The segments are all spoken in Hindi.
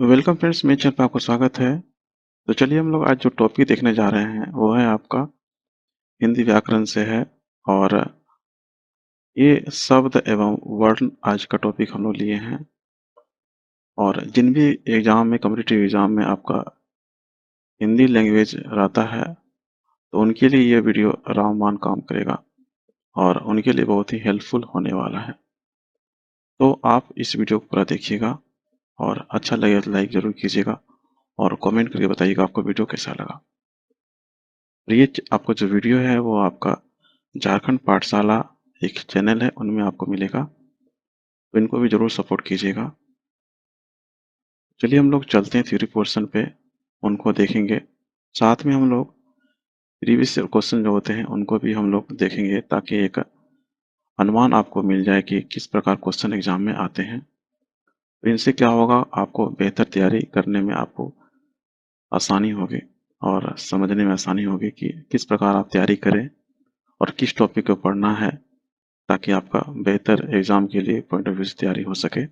वेलकम फ्रेंड्स, मेरे चैनल पे आपका स्वागत है। तो चलिए हम लोग आज जो टॉपिक देखने जा रहे हैं वो है आपका हिंदी व्याकरण से है। और ये शब्द एवं वर्ण आज का टॉपिक हम लोग लिए हैं। और जिन भी एग्जाम में, कॉम्पिटिटिव एग्जाम में आपका हिंदी लैंग्वेज रहता है तो उनके लिए ये वीडियो रामबाण काम करेगा और उनके लिए बहुत ही हेल्पफुल होने वाला है। तो आप इस वीडियो को पूरा देखिएगा और अच्छा लगे तो लाइक जरूर कीजिएगा और कमेंट करके बताइएगा आपको वीडियो कैसा लगा। और ये आपको जो वीडियो है वो आपका झारखंड पाठशाला एक चैनल है, उनमें आपको मिलेगा, तो इनको भी जरूर सपोर्ट कीजिएगा। चलिए हम लोग चलते हैं थ्योरी पोर्शन पे, उनको देखेंगे। साथ में हम लोग प्रीवियस क्वेश्चन जो होते हैं उनको भी हम लोग देखेंगे ताकि एक अनुमान आपको मिल जाए कि किस प्रकार क्वेश्चन एग्जाम में आते हैं। तो इनसे क्या होगा, आपको बेहतर तैयारी करने में आपको आसानी होगी और समझने में आसानी होगी कि किस प्रकार आप तैयारी करें और किस टॉपिक को पढ़ना है ताकि आपका बेहतर एग्जाम के लिए पॉइंट ऑफ व्यू से तैयारी हो सके।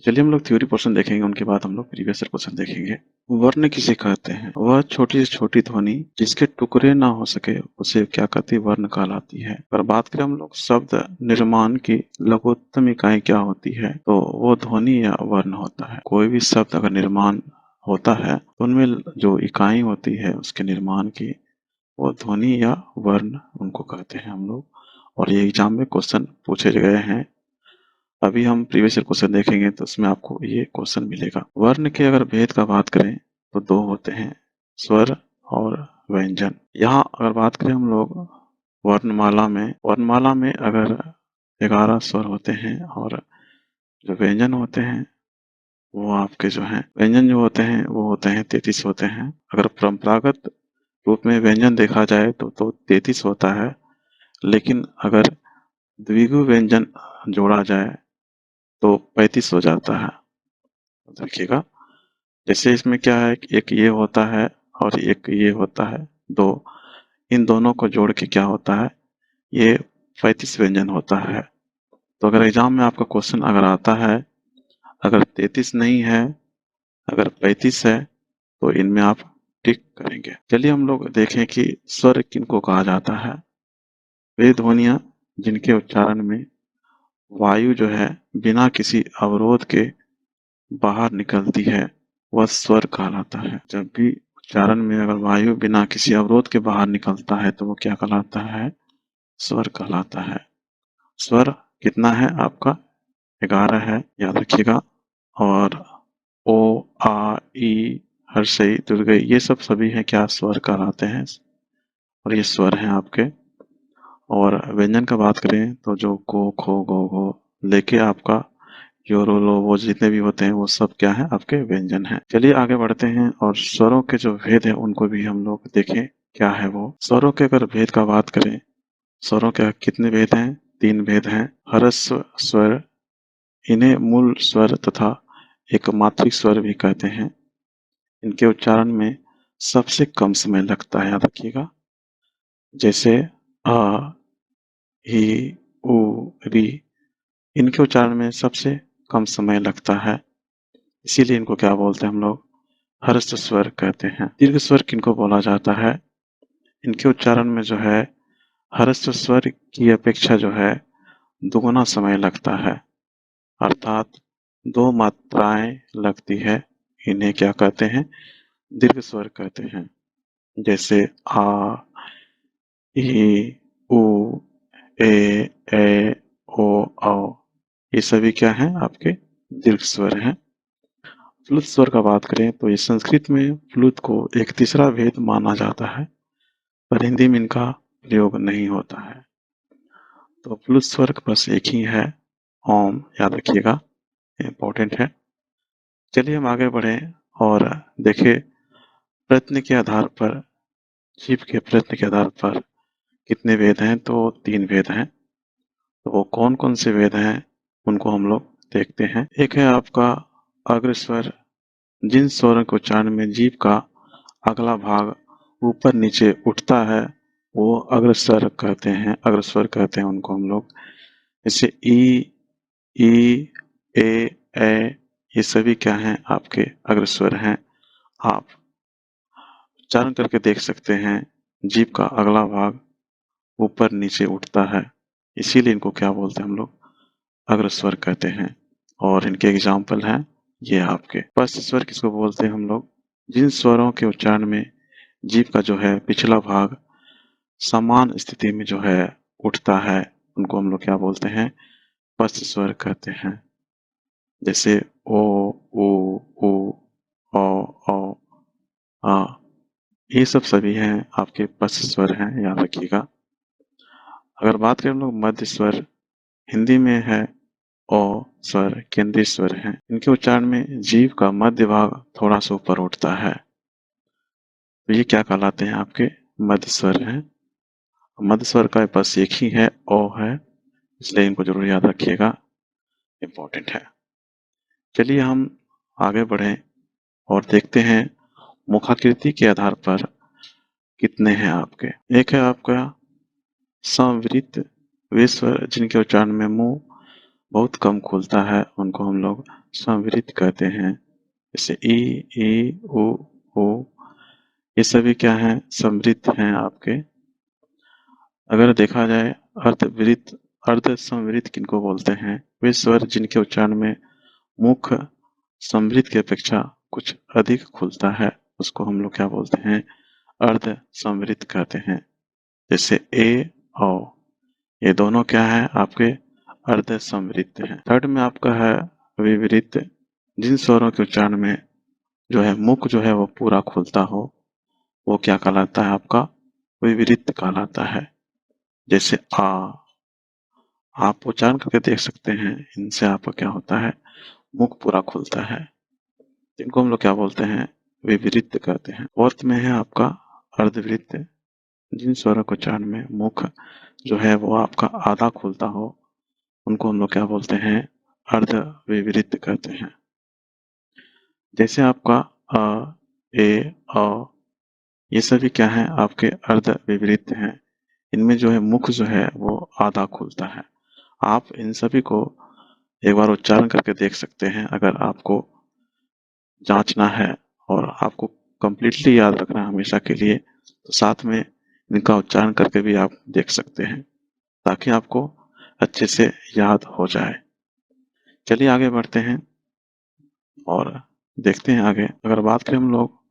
चलिए हम लोग थ्योरी पोर्शन देखेंगे, उनके बाद हम लोग प्रीवियस क्वेश्चन देखेंगे। वर्ण किसे कहते हैं? वह छोटी से छोटी ध्वनि जिसके टुकड़े ना हो सके उसे क्या कहती, वर्ण कहलाती है। पर बात करें हम लोग शब्द निर्माण की लघुत्तम इकाई क्या होती है, तो वो ध्वनि या वर्ण होता है। कोई भी शब्द अगर निर्माण होता है तो उनमें जो इकाई होती है उसके निर्माण की, वो ध्वनि या वर्ण उनको कहते हैं हम लोग। और ये एग्जाम में क्वेश्चन पूछे गए हैं। अभी हम प्रीवियस क्वेश्चन देखेंगे तो उसमें आपको ये क्वेश्चन मिलेगा। वर्ण के अगर भेद का बात करें तो दो होते हैं, स्वर और व्यंजन। यहाँ अगर बात करें हम लोग वर्णमाला में अगर 11 स्वर होते हैं और जो व्यंजन होते हैं वो आपके जो हैं व्यंजन जो होते हैं वो होते हैं 33 होते हैं। अगर परंपरागत रूप में व्यंजन देखा जाए तो 33 होता है, लेकिन अगर द्विगु व्यंजन जोड़ा जाए तो 35 हो जाता है। देखिएगा, जैसे इसमें क्या है कि एक ये होता है और एक ये होता है, दो, इन दोनों को जोड़ के क्या होता है, ये 35 व्यंजन होता है। तो अगर एग्जाम में आपका क्वेश्चन अगर आता है, अगर 33 नहीं है, अगर 35 है, तो इनमें आप टिक करेंगे। चलिए हम लोग देखें कि स्वर किनको कहा जाता है। वे ध्वनियां जिनके उच्चारण में वायु जो है बिना किसी अवरोध के बाहर निकलती है वह स्वर कहलाता है। जब भी उच्चारण में अगर वायु बिना किसी अवरोध के बाहर निकलता है तो वो क्या कहलाता है, स्वर कहलाता है। स्वर कितना है आपका, 11 है, याद रखिएगा। और ओ, आ, ई, हर्षई, दुर्गई, ये सब सभी हैं क्या, स्वर कहलाते हैं। और ये स्वर हैं आपके। और व्यंजन का बात करें तो जो को, खो, गो, घो लेके आपका यो, रो, लो, वो जितने भी होते हैं वो सब क्या है, आपके व्यंजन हैं। चलिए आगे बढ़ते हैं और स्वरों के जो भेद है उनको भी हम लोग देखें क्या है वो। स्वरों के अगर भेद का बात करें, स्वरों के कितने भेद हैं, 3 भेद हैं। हरस्व स्वर, इन्हें मूल स्वर तथा एक मात्रिक स्वर भी कहते हैं। इनके उच्चारण में सबसे कम समय लगता है, याद रखिएगा। जैसे आ, ही, उ, री, इनके उच्चारण में सबसे कम समय लगता है, इसीलिए इनको क्या बोलते हैं हम लोग, हर्ष स्वर कहते हैं। दीर्घ स्वर किनको बोला जाता है, इनके उच्चारण में जो है हर्ष स्वर की अपेक्षा जो है दुगुना समय लगता है, अर्थात 2 मात्राएं लगती है। इन्हें क्या कहते हैं, दीर्घ स्वर कहते हैं। जैसे आ, ई, उ, ए, ओ, औ, ये सभी क्या हैं, आपके दीर्घ स्वर हैं। फ्लुत स्वर का बात करें तो ये संस्कृत में फ्लुत को एक तीसरा भेद माना जाता है, पर हिंदी में इनका प्रयोग नहीं होता है। तो फ्लुत स्वर बस एक ही है, ओम, याद रखिएगा, इम्पोर्टेंट है। चलिए हम आगे बढ़ें और देखें प्रयत्न के आधार पर, जीव के प्रयत्न के आधार पर कितने वेद हैं, तो 3 वेद हैं। तो वो कौन कौन से वेद हैं उनको हम लोग देखते हैं। एक है आपका अग्रस्वर, जिन स्वरों के उच्चारण में जीभ का अगला भाग ऊपर नीचे उठता है वो अग्रस्वर कहते हैं, अग्रस्वर कहते हैं उनको हम लोग। जैसे ई, ई, ए, ये सभी क्या हैं? आपके अग्रस्वर हैं। आप उच्चारण करके देख सकते हैं, जीभ का अगला भाग ऊपर नीचे उठता है, इसीलिए इनको क्या बोलते हैं हम लोग? अग्रस्वर कहते हैं। और इनके एग्जाम्पल हैं ये आपके। स्पष्ट स्वर किसको बोलते हैं हम लोग? जिन स्वरों के उच्चारण में जीभ का जो है पिछला भाग समान स्थिति में जो है उठता है, उनको हम लोग क्या बोलते हैं? स्पष्ट स्वर कहते हैं। जैसे ओ, ऊ, ऊ, औ, औ, आ, ये सब सभी हैं आपके स्पष्ट स्वर हैं, याद रखिएगा। अगर बात करें हम लोग मध्य स्वर, हिंदी में है ओ स्वर, केंद्रीय स्वर है। इनके उच्चारण में जीभ का मध्य भाग थोड़ा सा ऊपर उठता है, तो ये क्या कहलाते हैं? आपके मध्य स्वर हैं। मध्य स्वर का बस एक ही है, ओ है, इसलिए इनको जरूर याद रखिएगा, इम्पोर्टेंट है। चलिए हम आगे बढ़ें और देखते हैं मुखाकृति के आधार पर कितने हैं आपके। एक है आपका संवृत्त, वे स्वर जिनके उच्चारण में मुंह बहुत कम खुलता है, उनको हम लोग संवृत्त कहते हैं। जैसे ई, उ, ऊ, ये सभी क्या हैं? संवृत्त हैं आपके। अगर देखा जाए अर्धवृत्त, अर्ध संवृत्त किनको बोलते हैं? वे स्वर जिनके उच्चारण में मुख संवृत्त की अपेक्षा कुछ अधिक खुलता है, उसको हम लोग क्या बोलते हैं? अर्ध संवृत्त कहते हैं। जैसे ए, औ, ये दोनों क्या है? आपके अर्ध संवृत्त हैं। थर्ड में आपका है विवृत्त, जिन स्वरों के उच्चारण में जो है मुख जो है वो पूरा खुलता हो, वो क्या कहलाता है? आपका विवृत्त कहलाता है। जैसे आ, आप उच्चारण करके देख सकते हैं, इनसे आपका क्या होता है? मुख पूरा खुलता है। इनको हम लोग क्या बोलते हैं? विवृत्त कहते हैं। फोर्थ में है आपका अर्धवृत्त, जिन स्वरों के उच्चारण में मुख जो है वो आपका आधा खुलता हो, उनको हम लोग क्या बोलते हैं? अर्ध विवृत्त कहते हैं। जैसे आपका अ, ए, अ, ये सभी क्या है? आपके अर्ध विवृत्त हैं। इनमें जो है मुख जो है वो आधा खुलता है। आप इन सभी को एक बार उच्चारण करके देख सकते हैं, अगर आपको जांचना है और आपको कंप्लीटली याद रखना है हमेशा के लिए, तो साथ में इनका उच्चारण करके भी आप देख सकते हैं, ताकि आपको अच्छे से याद हो जाए। चलिए आगे बढ़ते हैं और देखते हैं आगे। अगर बात करें हम लोग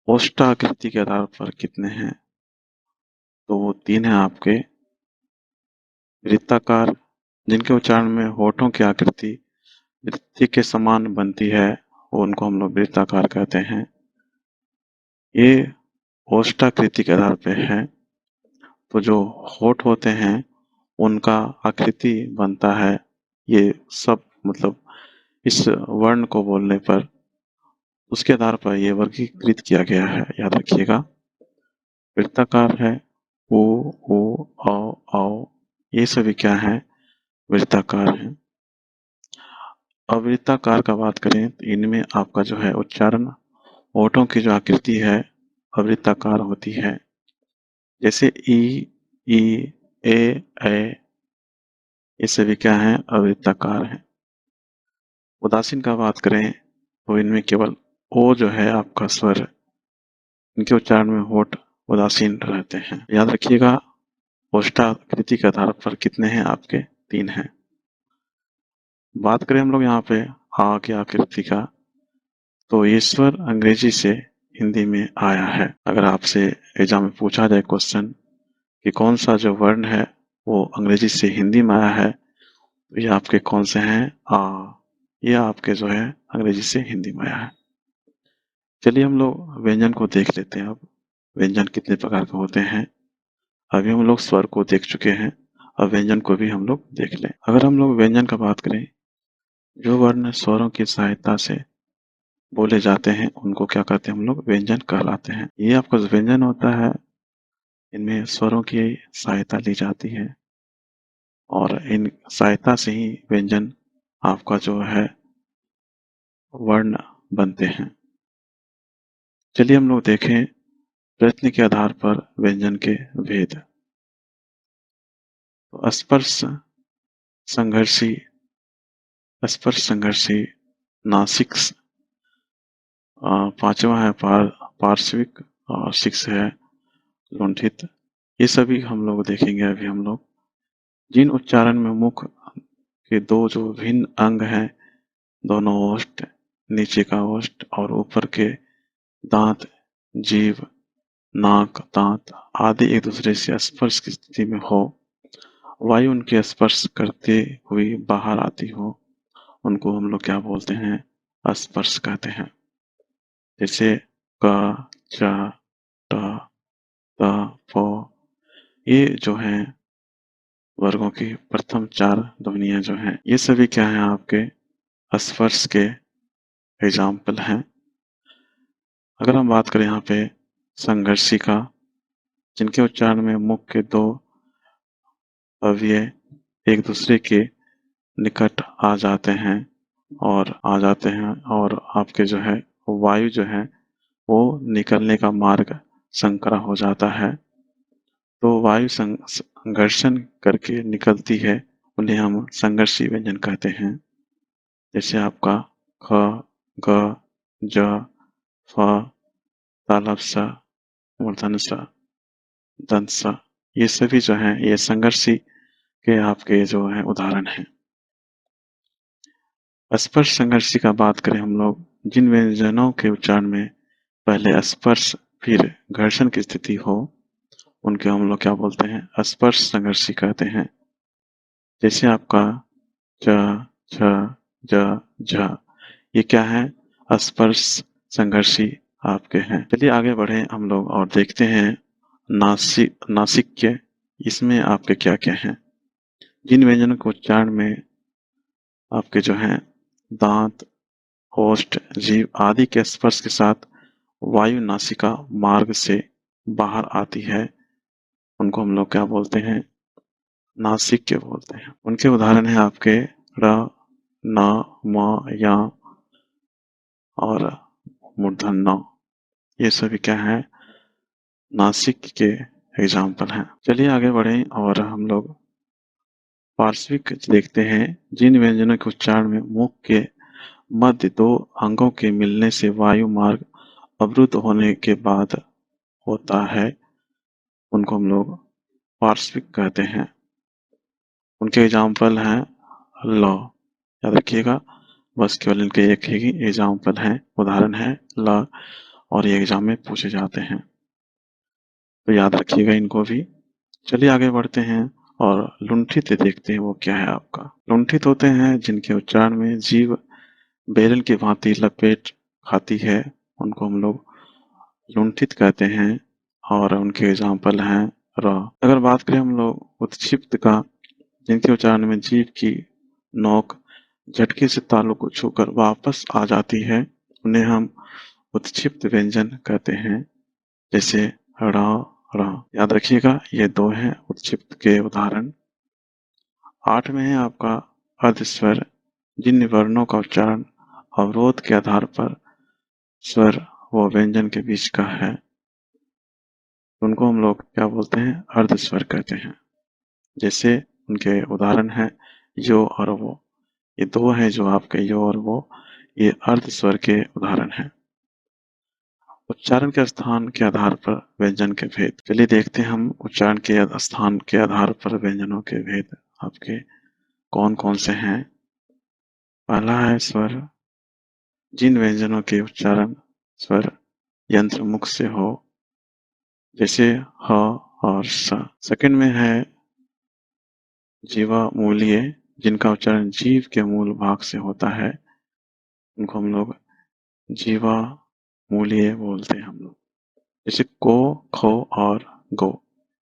ओष्ठाकृति के आधार पर कितने हैं, तो वो 3 हैं आपके। वृत्ताकार, जिनके उच्चारण में होठों की आकृति वृत्ति के समान बनती है, उनको हम लोग वृत्ताकार कहते हैं। ये ओष्ठाकृति के आधार पे है, तो जो होठ होते हैं उनका आकृति बनता है, ये सब मतलब इस वर्ण को बोलने पर उसके आधार पर ये वर्गीकृत किया गया है, याद रखिएगा। वृत्ताकार है, ओ, ओ, औ, औ, ये सभी क्या है? वृत्ताकार है। अवृत्ताकार का बात करें तो इनमें आपका जो है उच्चारण, होठों की जो आकृति है अवृत्ताकार होती है। जैसे ई, ए, ये सभी क्या है? अवृत्ताकार है। उदासीन का बात करें तो इनमें केवल ओ जो है आपका स्वर, इनके उच्चारण में होठ उदासीन रहते हैं। याद रखिएगा, ओष्ठाकृति के आधार पर कितने हैं आपके? 3 हैं। बात करें हम लोग यहाँ पे आ की आकृति का, तो ये स्वर अंग्रेजी से हिंदी में आया है। अगर आपसे एग्जाम में पूछा जाए क्वेश्चन कि कौन सा जो वर्ण है वो अंग्रेजी से हिंदी में आया है, तो ये आपके कौन से हैं? आ, ये आपके जो है अंग्रेजी से हिंदी में आया है। चलिए हम लोग व्यंजन को देख लेते हैं। अब व्यंजन कितने प्रकार के होते हैं, अभी हम लोग स्वर को देख चुके हैं, अब व्यंजन को भी हम लोग देख लें। अगर हम लोग व्यंजन का बात करें, जो वर्ण स्वरों की सहायता से बोले जाते हैं उनको क्या कहते हैं? हम लोग व्यंजन कहलाते हैं। ये आपका जो व्यंजन होता है, इनमें स्वरों की सहायता ली जाती है और इन सहायता से ही व्यंजन आपका जो है वर्ण बनते हैं। चलिए हम लोग देखें प्रश्न के आधार पर व्यंजन के भेद। तो स्पर्श संघर्षी, नासिक, पांचवा है पार्श्विक, और 6 है लुंठित। ये सभी हम लोग देखेंगे अभी हम लोग। जिन उच्चारण में मुख के दो जो भिन्न अंग हैं, दोनों ओष्ठ, नीचे का ओष्ठ और ऊपर के दांत, जीभ, नाक, दांत आदि एक दूसरे से स्पर्श की स्थिति में हो, वायु उनके स्पर्श करते हुए बाहर आती हो, उनको हम लोग क्या बोलते हैं? स्पर्श कहते हैं। जैसे क, च, ट, त, प, ये जो हैं वर्गों की प्रथम 4 ध्वनियां जो हैं, ये सभी क्या हैं? आपके स्पर्श के एग्जाम्पल हैं। अगर हम बात करें यहाँ पे संघर्षी का, जिनके उच्चारण में मुख के 2 अवयव एक दूसरे के निकट आ जाते हैं और आपके जो है वायु जो है वो निकलने का मार्ग संकरा हो जाता है, तो वायु संघर्षण करके निकलती है, उन्हें हम संघर्षी व्यंजन कहते हैं। जैसे आपका ख, ग, ज, फ, तालव्य स, मूर्धन्य स, दंत स, ये सभी जो हैं ये संघर्षी के आपके जो है उदाहरण हैं। स्पर्श संघर्षी का बात करें हम लोग, जिन व्यंजनों के उच्चारण में पहले स्पर्श फिर घर्षण की स्थिति हो, उनके हम लोग क्या बोलते हैं? स्पर्श संघर्षी कहते हैं। जैसे आपका च, छ, ज, झ, ये क्या है? स्पर्श संघर्षी आपके हैं। चलिए आगे बढ़े हम लोग और देखते हैं नासिक्य, इसमें आपके क्या क्या हैं? जिन व्यंजनों के उच्चारण में आपके जो हैं दांत, ओष्ठ, जीभ आदि के स्पर्श के साथ वायु नासिका मार्ग से बाहर आती है, उनको हम लोग क्या बोलते हैं? नासिक्य बोलते हैं। उनके उदाहरण हैं आपके र, न, म, या और मूर्धन्य न। ये सभी क्या है? नासिक के एग्जाम्पल हैं। चलिए आगे बढ़े और हम लोग पार्श्विक देखते हैं। जिन व्यंजनों के उच्चारण में मुख के मध्य 2 अंगों के मिलने से वायु मार्ग अवरुद्ध होने के बाद होता है, उनको हम लोग पार्श्विक कहते हैं। उनके एग्जाम्पल हैं ल, याद रखिएगा, बस केवल इनके एक ही एग्जाम्पल हैं, उदाहरण है ल, और ये एग्जाम में पूछे जाते हैं, तो याद रखिएगा इनको भी। चलिए आगे बढ़ते हैं और लुंठित देखते हैं वो क्या है आपका। लुंठित होते हैं जिनके उच्चारण में जीभ बेलन की भांति लपेट खाती है, उनको हम लोग लुंठित कहते हैं और उनके एग्जाम्पल हैं र। अगर बात करें हम लोग उत्क्षिप्त का, जिनके उच्चारण में जीभ की नोक झटके से तालु को छूकर वापस आ जाती है, उन्हें हम उत्क्षिप्त व्यंजन कहते हैं। जैसे ड़, र, याद रखिएगा ये 2 हैं उत्क्षिप्त के उदाहरण। 8 में है आपका अर्धस्वर, जिन वर्णों का उच्चारण अवरोध के आधार पर स्वर व व्यंजन के बीच का है, उनको हम लोग क्या बोलते हैं? अर्धस्वर कहते हैं। जैसे उनके उदाहरण है यो और वो, ये 2 हैं जो आपके यो और वो, ये अर्धस्वर के उदाहरण हैं। उच्चारण के स्थान के आधार पर व्यंजन के भेद। चलिए देखते हैं हम उच्चारण के स्थान के आधार पर व्यंजनों के भेद आपके कौन कौन से हैं। पहला है स्वर, जिन व्यंजनों के उच्चारण स्वर यंत्र मुख से हो, जैसे ह और स। सेकंड में है जीवा मूलीय, जिनका उच्चारण जीव के मूल भाग से होता है, उनको हम लोग जीवा मूलीय बोलते हैं हम लोग। जैसे को, खो और गो,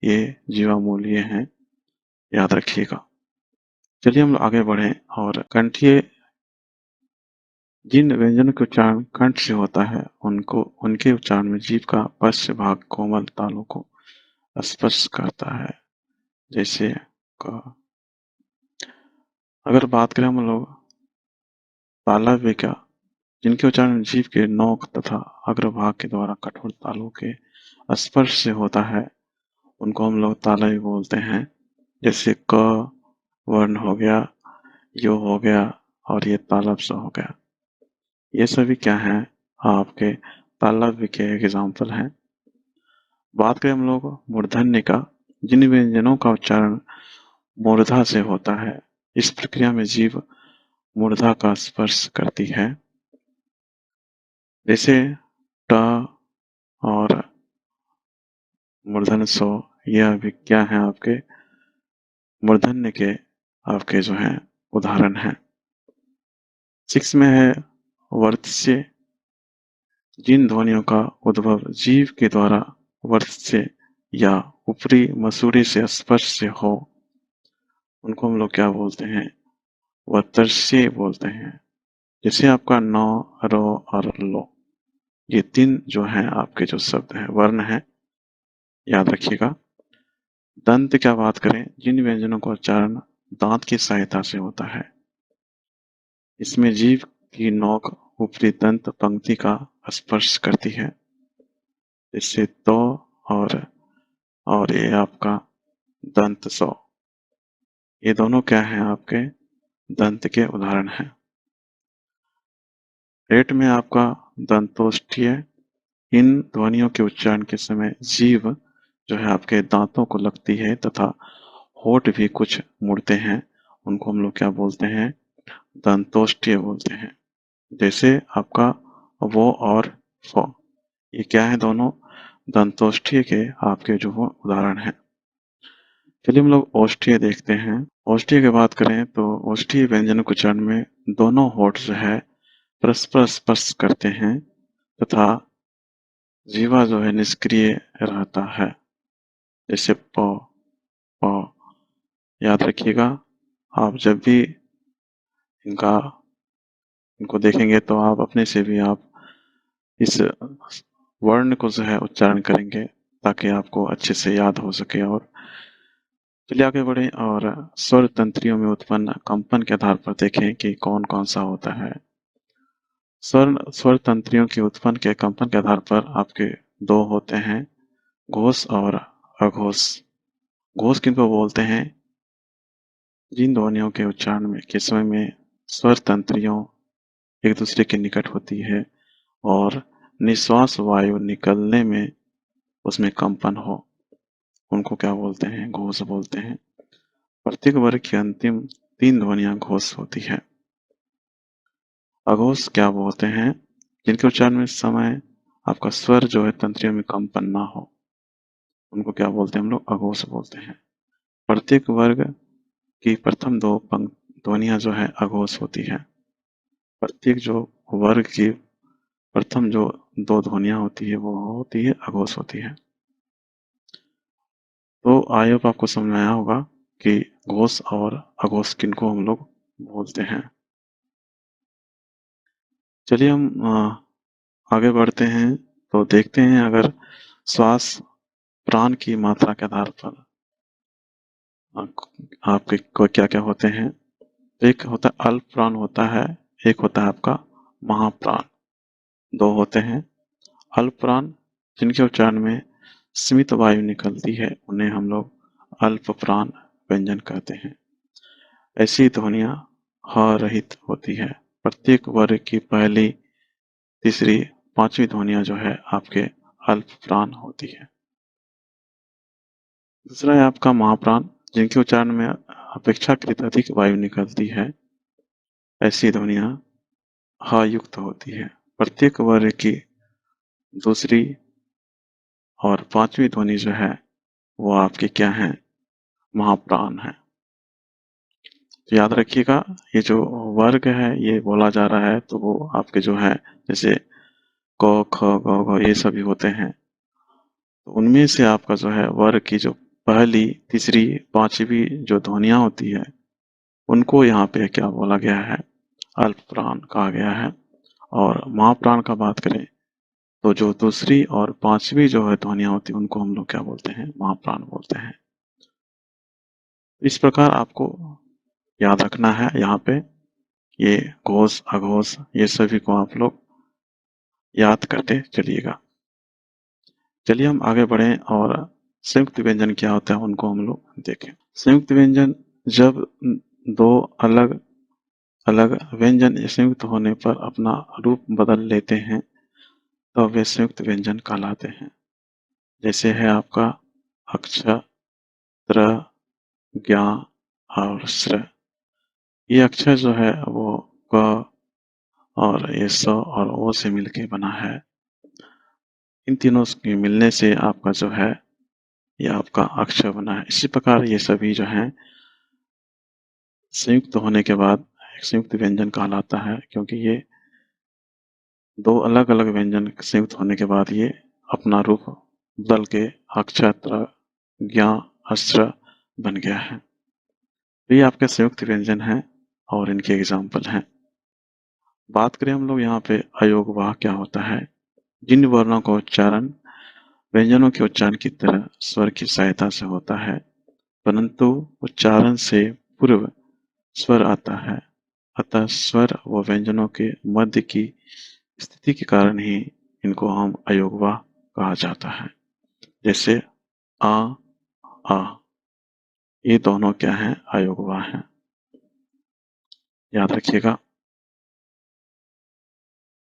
ये जीवा मूलीय हैं, याद रखिएगा। चलिए हम लोग आगे बढ़े और कंठीय, जिन व्यंजनों के उच्चारण कंठ से होता है, उनको उनके उच्चारण में जीभ का पश्च भाग कोमल तालु को स्पर्श करता है, जैसे क। अगर बात करें हम लोग तालव्य का, जिनके उच्चारण जीभ के नोक तथा अग्रभाग के द्वारा कठोर तालु के स्पर्श से होता है, उनको हम लोग तालव्य बोलते हैं। जैसे क वर्ण हो गया, यो हो गया और ये तालव्य स हो गया। ये सभी क्या हैं, आपके तालव्य के एग्जाम्पल हैं। बात करें हम लोग मूर्धन्य का, जिन व्यंजनों का उच्चारण मूर्धा से होता है, इस प्रक्रिया में जीभ मूर्धा का स्पर्श करती है। जैसे ट और मूर्धन सो, यह भी क्या है, आपके मूर्धन्य के आपके जो हैं उदाहरण हैं। 6 में है वर्त्स्य, जिन ध्वनियों का उद्भव जीव के द्वारा वर्त्स्य या ऊपरी मसूड़ी से स्पर्श से हो, उनको हम लोग क्या बोलते हैं, वर्तस्य बोलते हैं। जैसे आपका नौ, रो और लो, ये 3 जो हैं आपके जो शब्द हैं, वर्ण हैं, याद रखिएगा। दंत क्या बात करें, जिन व्यंजनों का उच्चारण दांत की सहायता से होता है, इसमें जीभ की नोक ऊपरी दंत पंक्ति का स्पर्श करती है। इससे तो और ये आपका दंत सौ, ये दोनों क्या हैं, आपके दंत के उदाहरण हैं। 8 में आपका दंतोष्ठीय, इन ध्वनियों के उच्चारण के समय जीभ जो है आपके दांतों को लगती है तथा होठ भी कुछ मुड़ते हैं, उनको हम लोग क्या बोलते हैं, दंतोष्ठीय बोलते हैं। जैसे आपका वो और फो, ये क्या है, दोनों दंतोष्ठीय के आपके जो वो उदाहरण हैं। चलिए हम लोग ओष्ठीय देखते हैं। ओष्ठीय की बात करें तो ओष्ठीय व्यंजन के उच्चारण में दोनों होठ जो है परस्पर स्पर्श करते हैं तथा जीवा जो है निष्क्रिय रहता है। जैसे प, प, याद रखिएगा, आप जब भी इनका इनको देखेंगे तो आप अपने से भी आप इस वर्ण को जो है उच्चारण करेंगे ताकि आपको अच्छे से याद हो सके। और चलिए आगे बढ़े और स्वर तंत्रियों में उत्पन्न कंपन के आधार पर देखें कि कौन कौन सा होता है। स्वर तंत्रियों की उत्पन्न के कंपन के आधार पर आपके 2 होते हैं, घोष और अघोष। घोष किनको बोलते हैं, जिन ध्वनियों के उच्चारण में के समय में स्वर तंत्रियों एक दूसरे के निकट होती है और निश्वास वायु निकलने में उसमें कंपन हो, उनको क्या बोलते हैं, घोष बोलते हैं। प्रत्येक वर्ग की अंतिम 3 ध्वनियां घोष होती है। अघोष क्या बोलते हैं, जिनके उच्चारण में समय आपका स्वर जो है तंत्रियों में कंपन ना हो, उनको क्या बोलते हैं, हम लोग अघोष बोलते हैं। प्रत्येक वर्ग की प्रथम 2 ध्वनियां जो है अघोष होती है। प्रत्येक जो वर्ग की प्रथम जो 2 ध्वनियां होती है वो होती है अघोष होती है। तो आई होप आपको समझ में आया होगा कि घोष और अघोष किनको हम लोग बोलते हैं। चलिए हम आगे बढ़ते हैं तो देखते हैं अगर श्वास प्राण की मात्रा के आधार पर आपके को क्या क्या होते हैं। एक होता है अल्प प्राण होता है, एक होता है आपका महाप्राण। 2 होते हैं। अल्प प्राण जिनके उच्चारण में सीमित वायु निकलती है उन्हें हम लोग अल्प प्राण व्यंजन कहते हैं। ऐसी ध्वनियां ह रहित होती है। प्रत्येक वर्ग की पहली, तीसरी, पांचवी ध्वनियां जो है आपके अल्प प्राण होती है। दूसरा है आपका महाप्राण, जिनके उच्चारण में अपेक्षाकृत अधिक वायु निकलती है। ऐसी ध्वनियां ह युक्त होती है। प्रत्येक वर्ग की दूसरी और पांचवी ध्वनि जो है वो आपकी क्या है, महाप्राण है। तो याद रखिएगा, ये जो वर्ग है ये बोला जा रहा है तो वो आपके जो है जैसे क ख ग घ ये सभी होते हैं। तो उनमें से आपका जो है वर्ग की जो पहली, तीसरी, पांचवी जो ध्वनियां होती है उनको यहाँ पे क्या बोला गया है, अल्प प्राण कहा गया है। और महाप्राण का बात करें तो जो दूसरी और पांचवी जो है ध्वनियां होती है उनको हम लोग क्या बोलते हैं, महाप्राण बोलते हैं। इस प्रकार आपको याद रखना है, यहाँ पे ये घोष अघोष ये सभी को आप लोग याद करते चलिएगा। चलिए हम आगे बढ़ें और संयुक्त व्यंजन क्या होता है उनको हम लोग देखें। संयुक्त व्यंजन जब 2 अलग अलग व्यंजन संयुक्त होने पर अपना रूप बदल लेते हैं तो वे संयुक्त व्यंजन कहलाते हैं। जैसे है आपका अक्ष, त्र, ज्ञा और श्र। ये अक्षर जो है वो क और ये स और ओ से मिलके बना है। इन तीनों के मिलने से आपका जो है ये आपका अक्षर बना है। इसी प्रकार ये सभी जो है संयुक्त होने के बाद एक संयुक्त व्यंजन कहलाता है, क्योंकि ये दो अलग अलग व्यंजन संयुक्त होने के बाद ये अपना रूप बदल के अक्षर, त्र, ज्ञा, अस्त्र बन गया है। तो ये आपके संयुक्त व्यंजन हैं और इनके एग्जाम्पल हैं। बात करें हम लोग यहाँ पे अयोगवाह क्या होता है। जिन वर्णों का उच्चारण व्यंजनों के उच्चारण की तरह स्वर की सहायता से होता है, परंतु उच्चारण से पूर्व स्वर आता है, अतः स्वर व व्यंजनों के मध्य की स्थिति के कारण ही इनको हम अयोगवाह कहा जाता है। जैसे आ, आ, ये दोनों क्या हैं? अयोगवाह हैं। याद रखिएगा,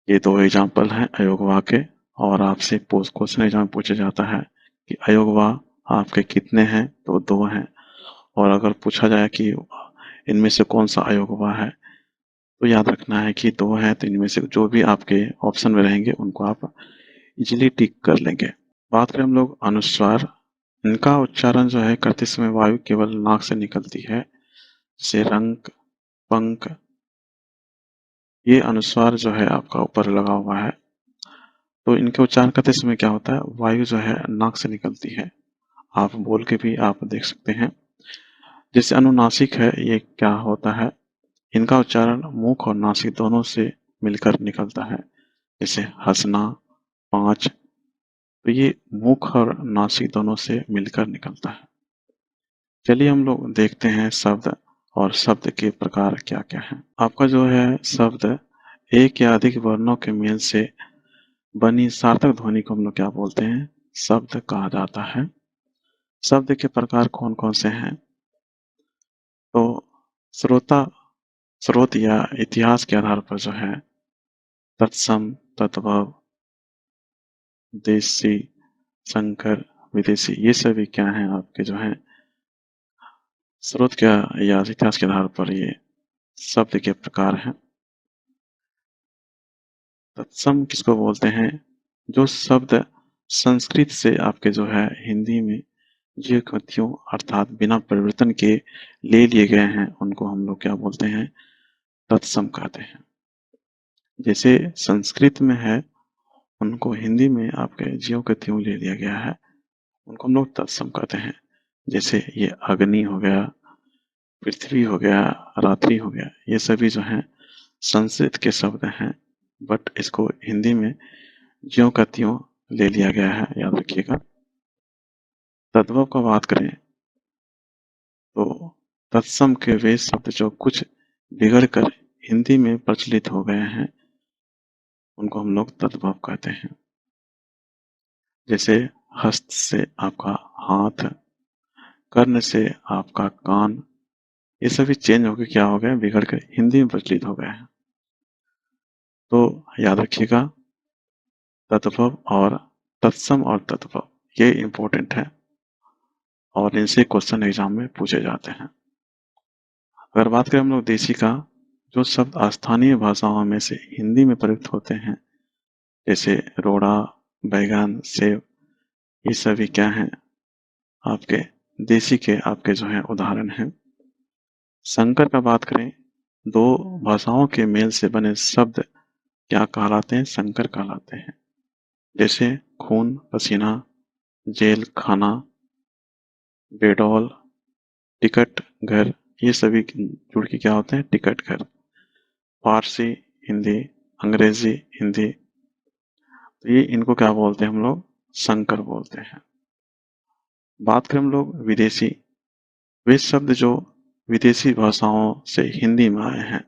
ये दो एग्जाम्पल हैं अयोगवाह के। और आपसे क्वेश्चन एग्जाम में पूछा जाता है कि अयोगवाह आपके कितने हैं, तो दो हैं। और अगर पूछा जाए कि इनमें से कौन सा अयोगवाह है, तो याद रखना है कि दो हैं, तो इनमें से जो भी आपके ऑप्शन में रहेंगे उनको आप इजीली टिक कर लेंगे। बात करें हम लोग अनुस्वार, इनका उच्चारण जो है करते समय वायु केवल नाक से निकलती है, जैसे रंक, पंख। ये अनुस्वार जो है आपका ऊपर लगा हुआ है, तो इनके उच्चारण करते समय क्या होता है, वायु जो है नाक से निकलती है। आप बोल के भी आप देख सकते हैं। जैसे अनुनासिक है, ये क्या होता है, इनका उच्चारण मुख और नासिक दोनों से मिलकर निकलता है। जैसे हंसना, पांच, तो ये मुख और नासिक दोनों से मिलकर निकलता है। चलिए हम लोग देखते हैं शब्द और शब्द के प्रकार क्या क्या हैं। आपका जो है शब्द एक या अधिक वर्णों के मेल से बनी सार्थक ध्वनि को हम लोग क्या बोलते हैं, शब्द कहा जाता है। शब्द के प्रकार कौन कौन से हैं, तो श्रोता स्रोत या इतिहास के आधार पर जो है तत्सम, तद्भव, देशी, संकर, विदेशी, ये सभी क्या हैं आपके जो हैं स्रोत क्या या इतिहास के आधार पर ये शब्द के प्रकार हैं। तत्सम किसको बोलते हैं, जो शब्द संस्कृत से आपके जो है हिंदी में जो कथियों अर्थात बिना परिवर्तन के ले लिए गए हैं, उनको हम लोग क्या बोलते हैं, तत्सम कहते हैं। जैसे संस्कृत में है, उनको हिंदी में आपके ज्यों के त्यों ले लिया गया है, उनको हम लोग तत्सम कहते हैं। जैसे ये अग्नि हो गया, पृथ्वी हो गया, रात्रि हो गया, ये सभी जो हैं संस्कृत के शब्द हैं, बट इसको हिंदी में ज्यों का त्यों ले लिया गया है, याद रखिएगा। तद्भव का बात करें तो तत्सम के वे शब्द जो कुछ बिगड़ कर हिंदी में प्रचलित हो गए हैं, उनको हम लोग तद्भव कहते हैं। जैसे हस्त से आपका हाथ, कर्ण से आपका कान, ये सभी चेंज होकर क्या हो गए, बिगड़ कर हिंदी में प्रचलित हो गए हैं। तो याद रखिएगा, तद्भव और तत्सम और तद्भव ये इंपॉर्टेंट है और इनसे क्वेश्चन एग्जाम में पूछे जाते हैं। अगर बात करें हम लोग देशी का, जो शब्द स्थानीय भाषाओं में से हिंदी में प्रयुक्त होते हैं, जैसे रोड़ा, बैगन, सेब, ये सभी क्या हैं आपके देशी के आपके जो है उदाहरण हैं। संकर का बात करें, दो भाषाओं के मेल से बने शब्द क्या कहलाते हैं, संकर कहलाते हैं। जैसे खून, पसीना, जेल खाना, बेडौल, टिकट घर, ये सभी जुड़ के क्या होते हैं, टिकट घर। फारसी हिंदी, अंग्रेजी हिंदी, तो ये इनको क्या बोलते हैं हम लोग, संकर बोलते हैं। बात करें हम लोग विदेशी, वे शब्द जो विदेशी भाषाओं से हिंदी में आए हैं,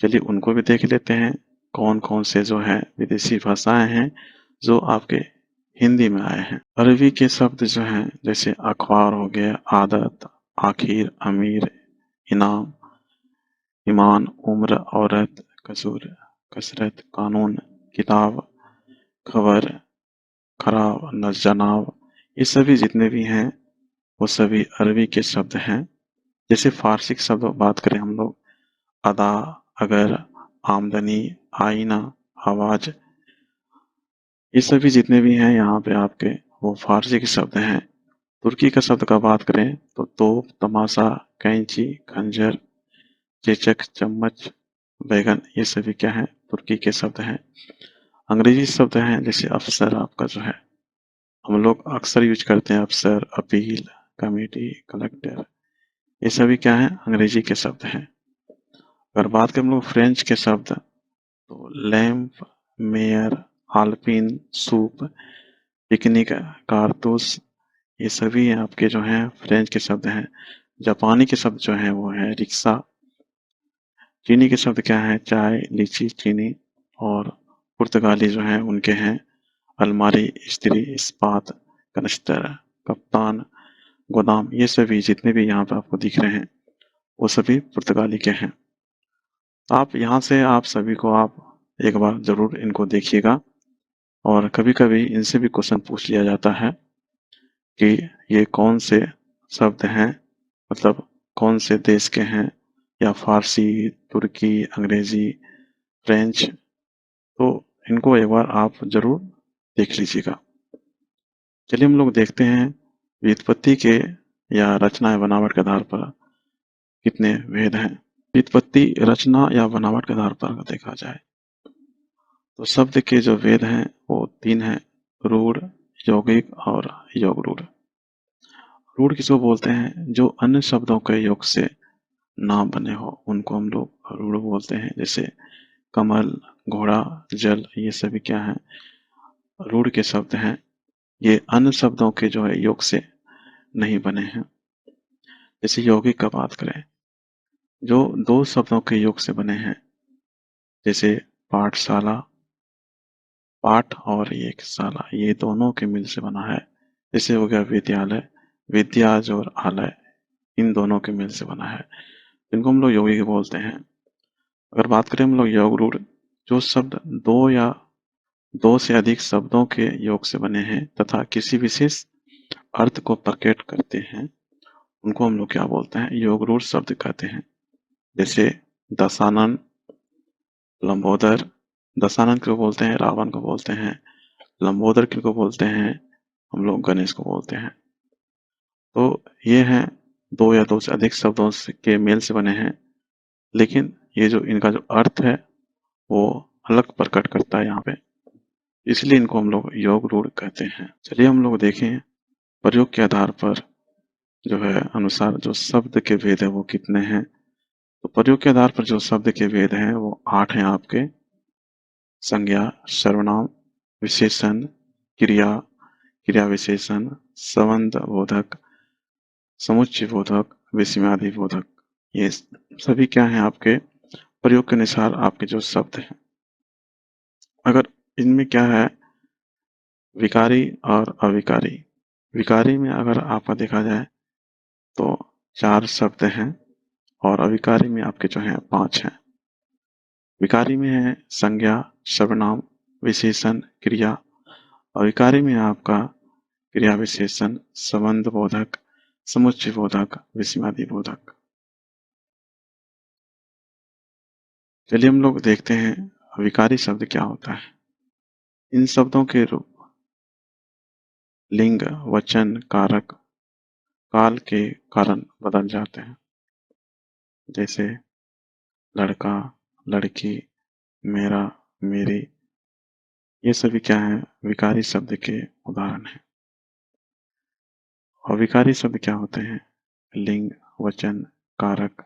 चलिए उनको भी देख लेते हैं। कौन कौन से जो है विदेशी भाषाएं हैं जो आपके हिंदी में आए हैं। अरबी के शब्द जो हैं, जैसे अखबार हो गया, आदत, आखिर, अमीर, इनाम, ईमान, उम्र, औरत, कसूर, कसरत, कानून, किताब, खबर, खराब, न जनाब, ये सभी जितने भी हैं वो सभी अरबी के शब्द हैं। जैसे फारसी के शब्द बात करें हम लोग, अदा, अगर, आमदनी, आईना, आवाज, ये सभी जितने भी हैं यहाँ पे आपके वो फारसी के शब्द हैं। तुर्की का शब्द का बात करें तो तोप, तमाशा, कैंची, खंजर, चेचक, चम्मच, बैगन, ये सभी क्या है तुर्की के शब्द हैं। अंग्रेजी शब्द हैं जैसे अफसर आपका जो है हम लोग अक्सर यूज करते हैं, अफसर, अपील, कमेटी, कलेक्टर, ये सभी क्या है अंग्रेजी के शब्द हैं। अगर बात करें हम लोग फ्रेंच के शब्द तो लैंप, मेयर, आल्पिन, सूप, पिकनिक, कारतूस, ये सभी आपके जो हैं फ्रेंच के शब्द हैं। जापानी के शब्द जो हैं वो है रिक्शा। चीनी के शब्द क्या है चाय, लीची, चीनी। और पुर्तगाली जो है उनके हैं अलमारी, इस्त्री, इस्पात, कनस्तर, कप्तान, गोदाम, ये सभी जितने भी यहाँ पे आपको दिख रहे हैं वो सभी पुर्तगाली के हैं। आप यहाँ से आप सभी को आप एक बार जरूर इनको देखिएगा और कभी कभी इनसे भी क्वेश्चन पूछ लिया जाता है कि ये कौन से शब्द हैं, मतलब कौन से देश के हैं, या फारसी, तुर्की, अंग्रेजी, फ्रेंच। तो इनको एक बार आप जरूर देख लीजिएगा। चलिए हम लोग देखते हैं व्युत्पत्ति के या रचना या बनावट के आधार पर कितने भेद हैं। व्युत्पत्ति, रचना या बनावट के आधार पर अगर देखा जाए तो शब्द के जो भेद हैं वो तीन हैं, रूढ़, यौगिक और योग रूढ़। रूढ़ किसको बोलते हैं, जो अन्य शब्दों के योग से ना बने हो उनको हम लोग रूढ़ बोलते हैं। जैसे कमल, घोड़ा, जल, ये सभी क्या है रूढ़ के शब्द हैं। ये अन्य शब्दों के जो है योग से नहीं बने हैं। जैसे यौगिक का बात करें, जो दो शब्दों के योग से बने हैं, जैसे पाठशाला, पाठ और एक शाला, ये दोनों के मिल से बना है। जैसे हो गया विद्यालय, विद्याज और आलय, इन दोनों के मिल से बना है, इनको हम लोग यौगिक बोलते हैं। अगर बात करें हम लोग योग रूढ़, जो शब्द दो या दो से अधिक शब्दों के योग से बने हैं तथा किसी विशेष अर्थ को प्रकट करते हैं, उनको हम लोग क्या बोलते हैं, योग रूढ़ शब्द कहते हैं। जैसे दशानन, लंबोदर, दशानन को बोलते हैं रावण को बोलते हैं, लंबोदर को बोलते हैं हम लोग गणेश को बोलते हैं। तो ये हैं दो या दो से अधिक शब्दों के मेल से बने हैं, लेकिन ये जो इनका जो अर्थ है वो अलग प्रकट करता है यहाँ पे, इसलिए इनको हम लोग योग रूढ़ कहते हैं। चलिए हम लोग देखें प्रयोग के आधार पर जो है अनुसार जो शब्द के भेद है वो कितने हैं। तो प्रयोग के आधार पर जो शब्द के भेद हैं वो 8 हैं आपके। संज्ञा, सर्वनाम, विशेषण, क्रिया, क्रिया विशेषण, संबंध बोधक, समुच्चय बोधक, विस्मयादि बोधक, ये सभी क्या हैं आपके प्रयोग के अनुसार आपके जो शब्द हैं। अगर इनमें क्या है विकारी और अविकारी, विकारी में अगर आपका देखा जाए तो 4 शब्द हैं और अविकारी में आपके जो हैं 5 हैं। विकारी में है संज्ञा, सर्वनाम, विशेषण, क्रिया। अविकारी में आपका क्रिया विशेषण, संबंध बोधक, समुच्चय बोधक, विस्मयादि बोधक। चलिए हम लोग देखते हैं विकारी शब्द क्या होता है। इन शब्दों के रूप लिंग, वचन, कारक, काल के कारण बदल जाते हैं। जैसे लड़का, लड़की, मेरा, मेरी, ये सभी क्या है विकारी शब्द के उदाहरण हैं। अविकारी शब्द क्या होते हैं, लिंग, वचन, कारक,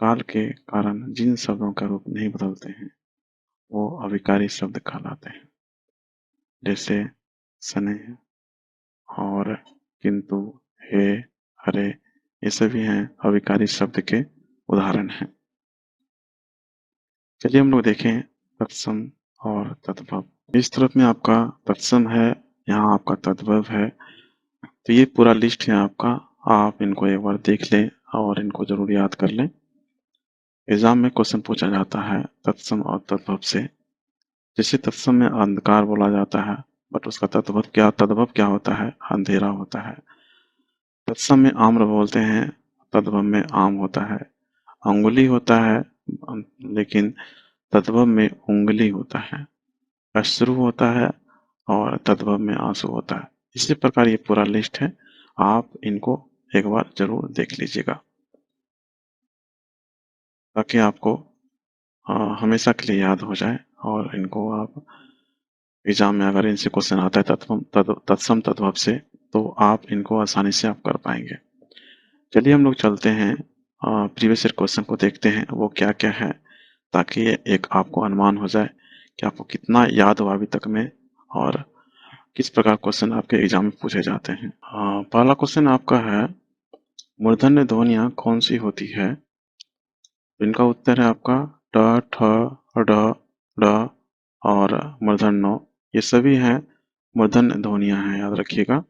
काल के कारण जिन शब्दों का रूप नहीं बदलते हैं वो अविकारी शब्द कहलाते हैं। जैसे स्नेह और किंतु, हे, हरे, ये सभी हैं अविकारी शब्द के उदाहरण हैं। चलिए हम लोग देखें तत्सम और तद्भव। इस तरफ में आपका तत्सम है, यहाँ आपका तद्भव है। तो ये पूरा लिस्ट है आपका, आप इनको एक बार देख लें और इनको जरूर याद कर लें। एग्जाम में क्वेश्चन पूछा जाता है तत्सम और तद्भव से। जिसे तत्सम में अंधकार बोला जाता है, बट उसका तद्भव क्या होता है? अंधेरा होता है। तत्सम में आम्र बोलते हैं, तद्भव में आम होता है। अंगुली होता है, लेकिन तद्भव में उंगली होता है। अश्रु होता है और तद्भव में आंसू होता है। इसी प्रकार ये पूरा लिस्ट है, आप इनको एक बार जरूर देख लीजिएगा ताकि आपको हमेशा के लिए याद हो जाए। और इनको आप एग्जाम में अगर इनसे क्वेश्चन आता है तत्सम तद्भव से, तो आप इनको आसानी से आप कर पाएंगे। चलिए हम लोग चलते हैं, प्रीवियस ईयर क्वेश्चन को देखते हैं वो क्या क्या है, ताकि एक आपको अनुमान हो जाए कि आपको कितना याद हुआ अभी तक में और किस प्रकार क्वेश्चन आपके एग्जाम में पूछे जाते हैं। पहला क्वेश्चन आपका है, मूर्धन्य ध्वनियाँ कौन सी होती है? इनका उत्तर है आपका ट, ठ, ड, ड और मूर्धन्य नो। ये सभी हैं मूर्धन्य ध्वनियाँ हैं, याद रखिएगा।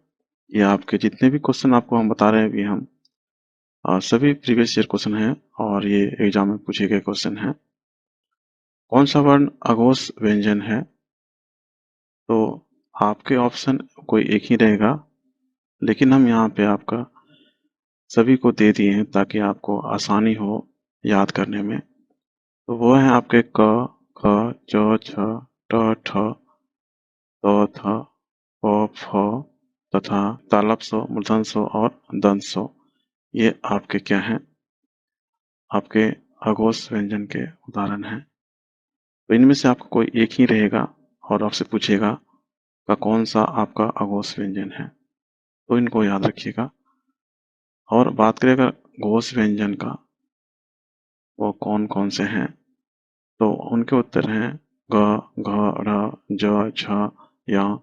ये आपके जितने भी क्वेश्चन आपको हम बता रहे हैं अभी हम सभी प्रीवियस ईयर क्वेश्चन हैं और ये एग्जाम में पूछे गए क्वेश्चन हैं। कौन सा वर्ण अघोष व्यंजन है? तो आपके ऑप्शन कोई एक ही रहेगा, लेकिन हम यहाँ पे आपका सभी को दे दिए हैं ताकि आपको आसानी हो याद करने में। तो वो है आपके क, ख, च, छ, ट, ठ, त, थ, प, फ तथा तालव्य स्व, मूर्धन्य स्व और दंत स्व। ये आपके क्या हैं? आपके अघोष व्यंजन के उदाहरण हैं। तो इनमें से आपको कोई एक ही रहेगा और आपसे पूछेगा का कौन सा आपका अघोष व्यंजन है, तो इनको याद रखिएगा। और बात करें अगर घोष व्यंजन का, वो कौन कौन से हैं, तो उनके उत्तर हैं ग, घ, ढ़, ज, छ, य।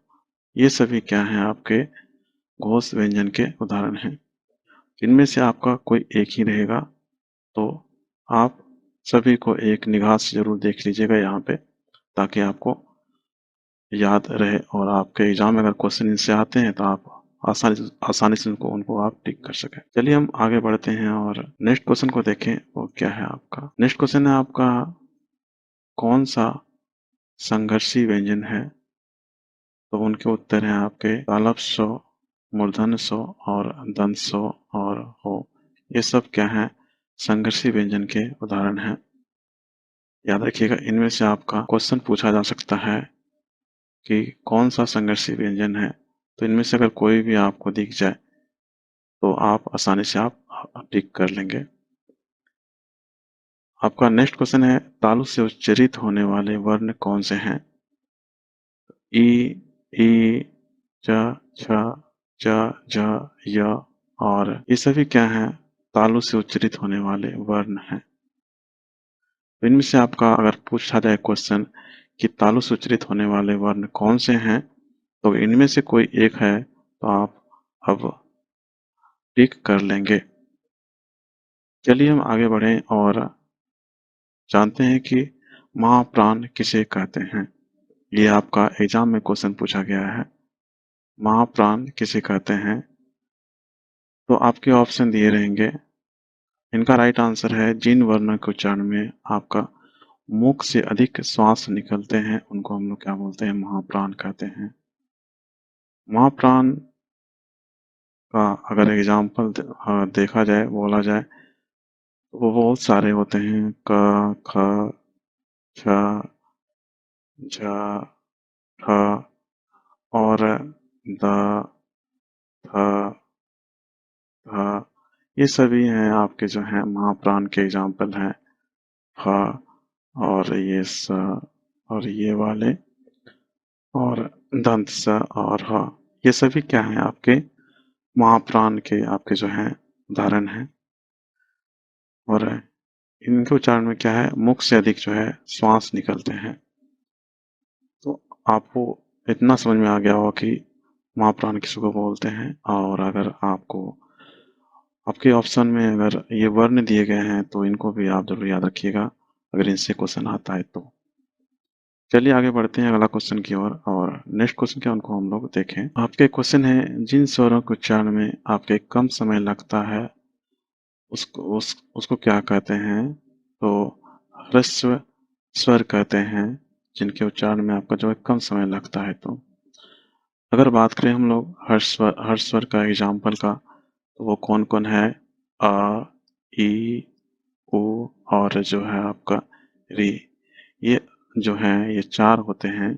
ये सभी क्या हैं? आपके घोष व्यंजन के उदाहरण हैं। इनमें से आपका कोई एक ही रहेगा, तो आप सभी को एक निगाह से जरूर देख लीजिएगा यहाँ पे, ताकि आपको याद रहे और आपके एग्जाम में अगर क्वेश्चन इनसे आते हैं तो आप आसानी से उनको आप टिक कर सकें। चलिए हम आगे बढ़ते हैं और नेक्स्ट क्वेश्चन को देखें वो क्या है आपका। नेक्स्ट क्वेश्चन है आपका, कौन सा संघर्षी व्यंजन है? तो उनके उत्तर हैं आपके तालव्य स्व, मूर्धन्य स्व और दंत स्व और हो। ये सब क्या है? संघर्षी व्यंजन के उदाहरण हैं। याद रखिएगा, इनमें से आपका क्वेश्चन पूछा जा सकता है कि कौन सा संघर्षी व्यंजन है। तो इनमें से अगर कोई भी आपको दिख जाए तो आप आसानी से आप टिक कर लेंगे। आपका नेक्स्ट क्वेश्चन है, तालु से उच्चरित होने वाले वर्ण कौन से हैं? ई, ई, च, छ, ज, झ, य और ये सभी क्या हैं? तालु से उच्चरित होने वाले वर्ण हैं। तो इनमें से आपका अगर पूछा जाए क्वेश्चन कि तालु से उच्चरित होने वाले वर्ण कौन से हैं, तो इनमें से कोई एक है तो आप अब टिक कर लेंगे। चलिए हम आगे बढ़ें और जानते हैं कि महाप्राण किसे कहते हैं। ये आपका एग्जाम में क्वेश्चन पूछा गया है, महाप्राण किसे कहते हैं। तो आपके ऑप्शन दिए रहेंगे। इनका राइट आंसर है, जिन वर्णों के उच्चारण में आपका मुख से अधिक श्वास निकलते हैं उनको हम लोग क्या बोलते हैं? महाप्राण कहते हैं। महाप्राण का अगर एग्जाम्पल देखा जाए, बोला जाए, तो वो बहुत सारे होते हैं। क, ख, छ, झ, ठ और द, थ, थ। ये सभी हैं आपके जो हैं महाप्राण के एग्जाम्पल हैं। फ और ये स और ये वाले और दंत स और ह। ये सभी क्या हैं? आपके महाप्राण के आपके जो हैं उदाहरण हैं। और इनके उच्चारण में क्या है? मुख से अधिक जो है श्वास निकलते हैं। तो आपको इतना समझ में आ गया होगा कि महाप्राण किसको बोलते हैं। और अगर आपको आपके ऑप्शन में अगर ये वर्ण दिए गए हैं तो इनको भी आप जरूर याद रखिएगा अगर इनसे क्वेश्चन आता है तो। चलिए आगे बढ़ते हैं अगला क्वेश्चन की ओर और नेक्स्ट क्वेश्चन क्या उनको हम लोग देखें। आपके क्वेश्चन है, जिन स्वरों के उच्चारण में आपके कम समय लगता है उसको क्या कहते हैं? तो ह्रस्व स्वर कहते हैं, जिनके उच्चारण में आपका जो है कम समय लगता है। तो अगर बात करें हम लोग हर्ष स्वर का एग्जाम्पल का, तो वो कौन-कौन है? अ, ई, उ और जो है आपका री। ये जो हैं, ये 4 होते हैं,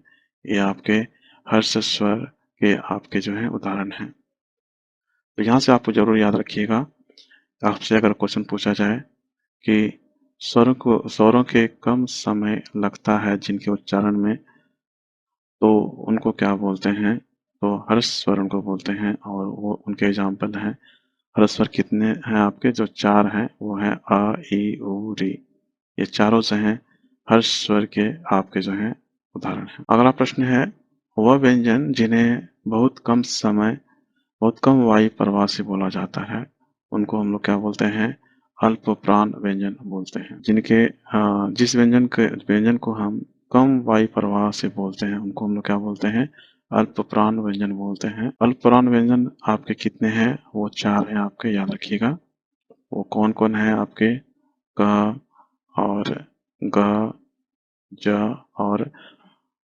ये आपके हर्ष स्वर के आपके जो हैं उदाहरण हैं। तो यहाँ से आपको ज़रूर याद रखिएगा, आपसे अगर क्वेश्चन पूछा जाए कि स्वरों के कम समय लगता है जिनके उच्चारण में, तो उनको क्या बोलते हैं? तो हर्ष स्वर उनको बोलते हैं और वो उनके एग्जाम्पल हैं। हर्ष स्वर कितने हैं आपके? जो 4 हैं, वो हैं अ, ई, उ, री। ये चारों जो हैं हर्ष स्वर के आपके जो हैं उदाहरण हैं। अगला प्रश्न है, वह व्यंजन जिन्हें बहुत कम वायु प्रवाह से बोला जाता है, उनको हम लोग क्या बोलते हैं? अल्प प्राण व्यंजन बोलते हैं। जिस व्यंजन को हम कम वायु प्रवाह से बोलते हैं, उनको हम लोग क्या बोलते हैं? अल्प प्राण व्यंजन बोलते हैं। अल्प प्राण व्यंजन आपके कितने हैं? वो 4 हैं आपके, याद रखिएगा। वो कौन-कौन है आपके? क और ग, ज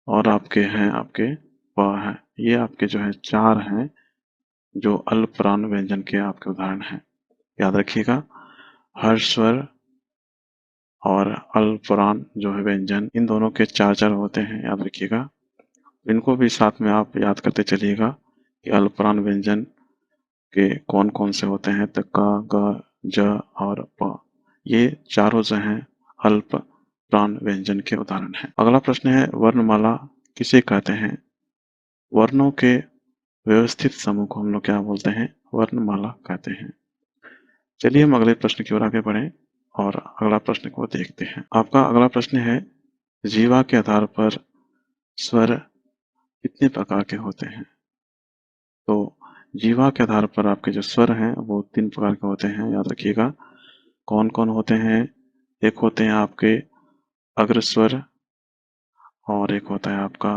और आपके हैं आपके प हैं। ये आपके जो है 4 हैं, जो अल्प प्राण व्यंजन के आपके उदाहरण हैं। याद रखिएगा, हर्ष स्वर और अल्प प्राण जो है व्यंजन, इन दोनों के 4-4 होते हैं, याद रखिएगा। इनको भी साथ में आप याद करते चलिएगा कि अल्प प्राण व्यंजन के कौन-कौन से होते हैं। तो क, ग, ज और प। ये चारों जो हैं अल्प प्राण व्यंजन के उदाहरण हैं। अगला प्रश्न है, वर्णमाला किसे कहते हैं? वर्णों के व्यवस्थित समूह को हम लोग क्या बोलते हैं? वर्णमाला कहते हैं। चलिए हम अगले प्रश्न की ओर आगे बढ़ें और अगला प्रश्न को देखते हैं। आपका अगला प्रश्न है, जीवा के आधार पर स्वर कितने प्रकार के होते हैं? तो जीवा के आधार पर आपके जो स्वर हैं वो 3 प्रकार के होते हैं, याद रखिएगा। कौन-कौन होते हैं? एक होते हैं आपके अग्र स्वर और एक होता है आपका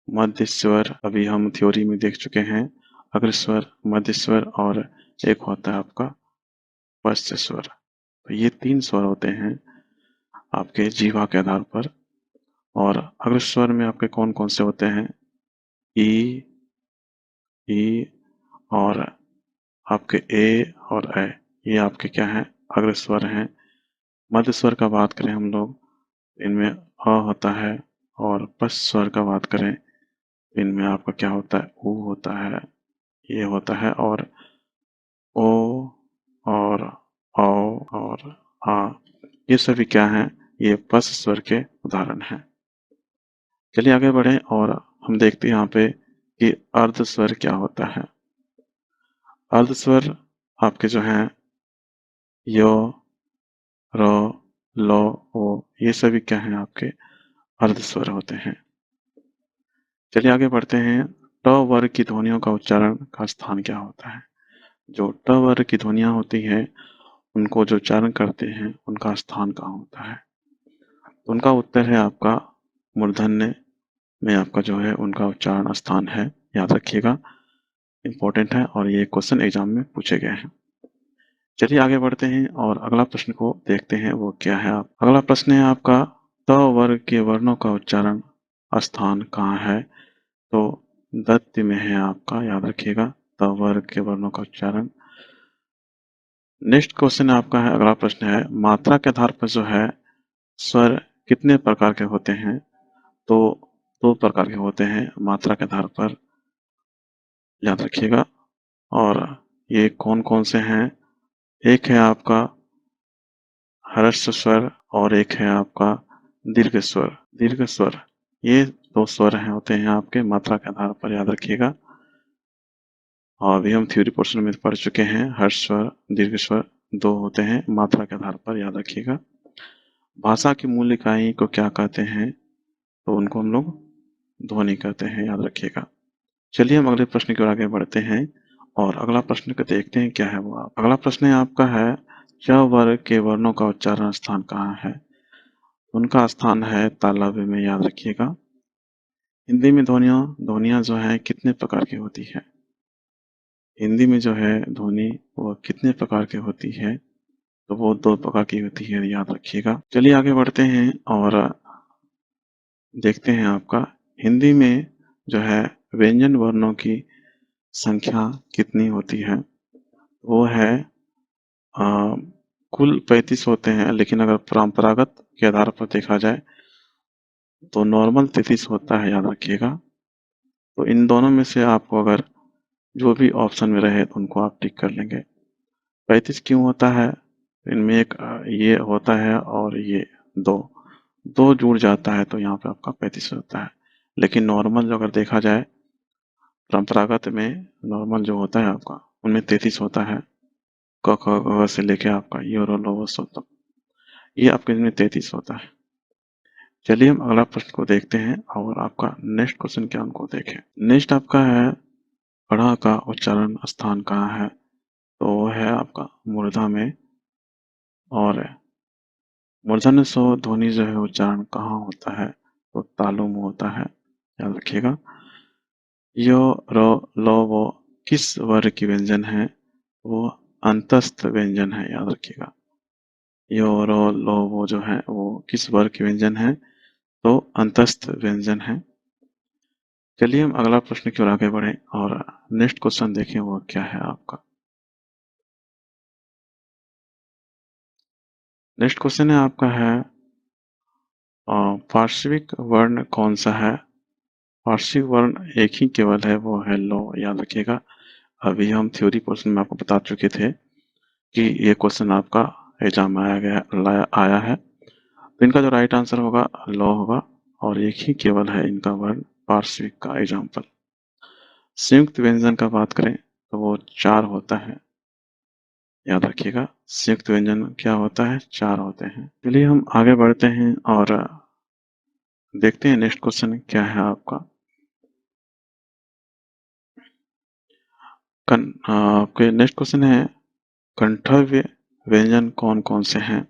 मध्य स्वर। अभी हम थ्योरी में देख चुके हैं अग्र स्वर, मध्य स्वर और एक होता है आपका पश्च स्वर। तो ये 3 स्वर होते हैं आपके जीवा के आधार पर। और अग्र स्वर में आपके कौन-कौन से होते हैं? ई, ई और आपके ए और ऐ। ये आपके क्या हैं? अग्र स्वर हैं। मध्य स्वर का बात करें हम लोग, इनमें अ होता है और पश्च स्वर का बात करें, इनमें आपका क्या होता है? ऊ होता है, ये होता है और ओ और औ और आ। ये सभी क्या हैं? ये पश्च स्वर के उदाहरण हैं। चलिए आगे बढ़ें और हम देखते हैं यहाँ पे कि अर्ध स्वर क्या होता है। अर्ध स्वर आपके जो हैं यो, र, लो, ओ, ये सभी क्या हैं? आपके अर्ध स्वर होते हैं। चलिए आगे बढ़ते हैं। ट वर्ग की ध्वनियों का उच्चारण का स्थान क्या होता है? जो ट वर्ग की ध्वनियां होती हैं, उनको जो उच्चारण करते हैं, उनका स्थान कहाँ होता है? उनका उत्तर है आपका मूर्धन्य में आपका जो है उनका उच्चारण स्थान है, याद रखिएगा। इंपॉर्टेंट है और ये क्वेश्चन एग्जाम में पूछे गए हैं। चलिए आगे बढ़ते हैं और अगला प्रश्न को देखते हैं, वो क्या है। आप अगला प्रश्न है आपका, त वर्ग के वर्णों का उच्चारण स्थान कहाँ है? तो दत्त में है आपका, याद रखिएगा, त वर्ग के वर्णों का उच्चारण। नेक्स्ट क्वेश्चन आपका है, अगला प्रश्न है, मात्रा के आधार पर जो है स्वर कितने प्रकार के होते हैं? तो 2 प्रकार के होते हैं मात्रा के आधार पर, याद रखिएगा। और ये कौन-कौन से हैं? एक है आपका ह्रस्व स्वर और एक है आपका दीर्घ स्वर। दीर्घ स्वर, ये 2 स्वर हैं होते हैं आपके मात्रा के आधार पर, याद रखिएगा। और अभी हम थ्योरी पोर्शन में पढ़ चुके हैं, हर्ष स्वर, दीर्घ स्वर 2 होते हैं मात्रा के आधार पर, याद रखिएगा। भाषा की मूल इकाई को क्या कहते हैं? तो उनको हम लोग ध्वनि कहते हैं, याद रखिएगा। चलिए हम अगले प्रश्न की ओर आगे बढ़ते हैं और अगला प्रश्न को देखते हैं क्या है वो। आप अगला प्रश्न है आपका है, च वर्ग के वर्णों का उच्चारण स्थान कहाँ है? उनका स्थान है तालव्य में, याद रखिएगा। हिंदी में ध्वनियाँ जो है कितने प्रकार की होती है? हिंदी में जो है ध्वनि वो कितने प्रकार की होती है? तो वो 2 प्रकार की होती है, याद रखिएगा। चलिए आगे बढ़ते हैं और देखते हैं आपका हिंदी में जो है व्यंजन वर्णों की संख्या कितनी होती है। वो है कुल 35 होते हैं, लेकिन अगर परंपरागत के आधार पर देखा जाए तो नॉर्मल 33 होता है, याद रखिएगा। तो इन दोनों में से आपको अगर जो भी ऑप्शन में रहे तो उनको आप टिक कर लेंगे। 35 क्यों होता है? इनमें एक ये होता है और ये दो दो जुड़ जाता है, तो यहाँ पे आपका 35 होता है। लेकिन नॉर्मल जो अगर देखा जाए परंपरागत में, नॉर्मल जो होता है आपका उनमें 33 होता है। क ख ग से लेके आपका ये और लो सो तक, ये आपके इनमें 33 होता है। चलिए हम अगला प्रश्न को देखते हैं और आपका नेक्स्ट क्वेश्चन क्या उनको देखें। नेक्स्ट आपका है पढ़ा का उच्चारण स्थान कहाँ है? तो वो है आपका मूर्धा में। और मूर्धन्य स्व ध्वनि जो है उच्चारण कहाँ होता है? तो तालु में होता है, याद रखिएगा। यो रो लो वो किस वर्ग की व्यंजन है? वो अंतस्थ व्यंजन है, याद रखिएगा। यो रो लो वो जो है वो किस वर्ग की व्यंजन है? तो अंतस्थ व्यंजन है। चलिए हम अगला प्रश्न की ओर आगे बढ़े और नेक्स्ट क्वेश्चन देखें वो क्या है आपका। नेक्स्ट क्वेश्चन है आपका है पार्श्विक वर्ण कौन सा है? पार्श्विक वर्ण एक ही केवल है, वो है लो, याद रखिएगा। अभी हम थ्योरी पोर्शन में आपको बता चुके थे कि ये क्वेश्चन आपका एग्जाम में आया है। तो इनका जो राइट आंसर होगा लो होगा, और एक ही केवल है इनका वर्ण पार्श्विक का एग्जाम्पल। संयुक्त व्यंजन का बात करें तो वो 4 होता है, याद रखिएगा। संयुक्त व्यंजन क्या होता है? 4 होते हैं। चलिए हम आगे बढ़ते हैं और देखते हैं नेक्स्ट क्वेश्चन क्या है आपका। आपके नेक्स्ट क्वेश्चन है कंठव्य व्यंजन कौन कौन से हैं?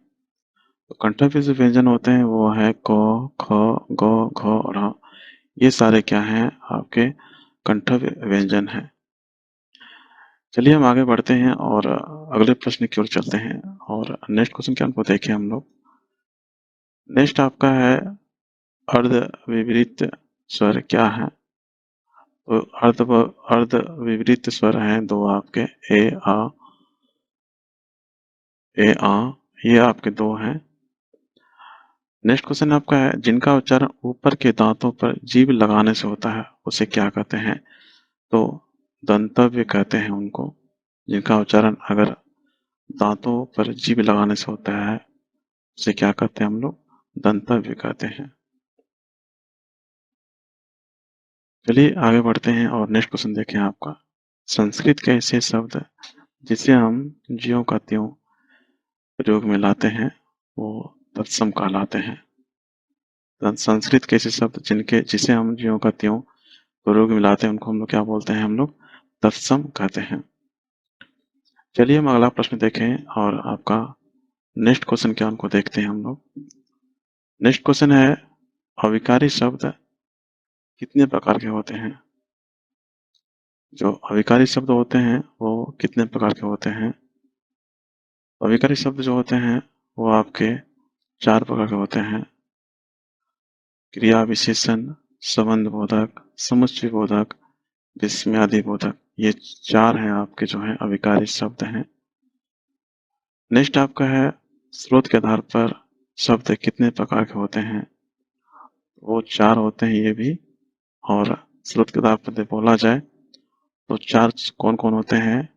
तो कंठव्य जो व्यंजन होते हैं वो है क, ख, ग, घ और ह। ये सारे क्या हैं? आपके कंठव्य व्यंजन हैं। चलिए हम आगे बढ़ते हैं और अगले प्रश्न की ओर चलते हैं और नेक्स्ट क्वेश्चन क्या उनको देखें हम लोग। नेक्स्ट आपका है अर्ध विपरीत स्वर क्या है? तो अर्ध विपरीत स्वर हैं दो आपके, ए आ, ए आ, ये आपके दो हैं। नेक्स्ट क्वेश्चन आपका है जिनका उच्चारण ऊपर के दांतों पर जीभ लगाने से होता है उसे क्या कहते हैं? तो दंतव्य कहते हैं उनको। जिनका उच्चारण अगर दांतों पर जीभ लगाने से होता है उसे क्या कहते हैं हम लोग? दंतव्य कहते हैं। चलिए आगे बढ़ते हैं और नेक्स्ट क्वेश्चन देखें आपका। संस्कृत के ऐसे शब्द जिसे हम ज्यों का त्यों प्रयोग में लाते हैं वो तत्सम कहलाते हैं। संस्कृत के ऐसे शब्द जिसे हम ज्यों का त्यों प्रयोग में लाते हैं उनको हम लोग क्या बोलते हैं? हम लोग तत्सम कहते हैं। चलिए हम अगला प्रश्न देखें और आपका नेक्स्ट क्वेश्चन क्या उनको देखते हैं हम लोग। नेक्स्ट क्वेश्चन है अविकारी शब्द कितने प्रकार के होते हैं? जो अविकारी शब्द होते हैं वो कितने प्रकार के होते हैं? अविकारी शब्द जो होते हैं वो आपके 4 प्रकार के होते हैं। क्रिया विशेषण, संबंध बोधक, समुच्चय बोधक, विस्मयादि बोधक, ये 4 हैं आपके जो हैं अविकारी शब्द हैं। नेक्स्ट आपका है स्रोत के आधार पर शब्द कितने प्रकार के होते हैं? वो 4 होते हैं ये भी। और स्रोत के आधार पर बोला जाए तो 4 कौन कौन होते हैं?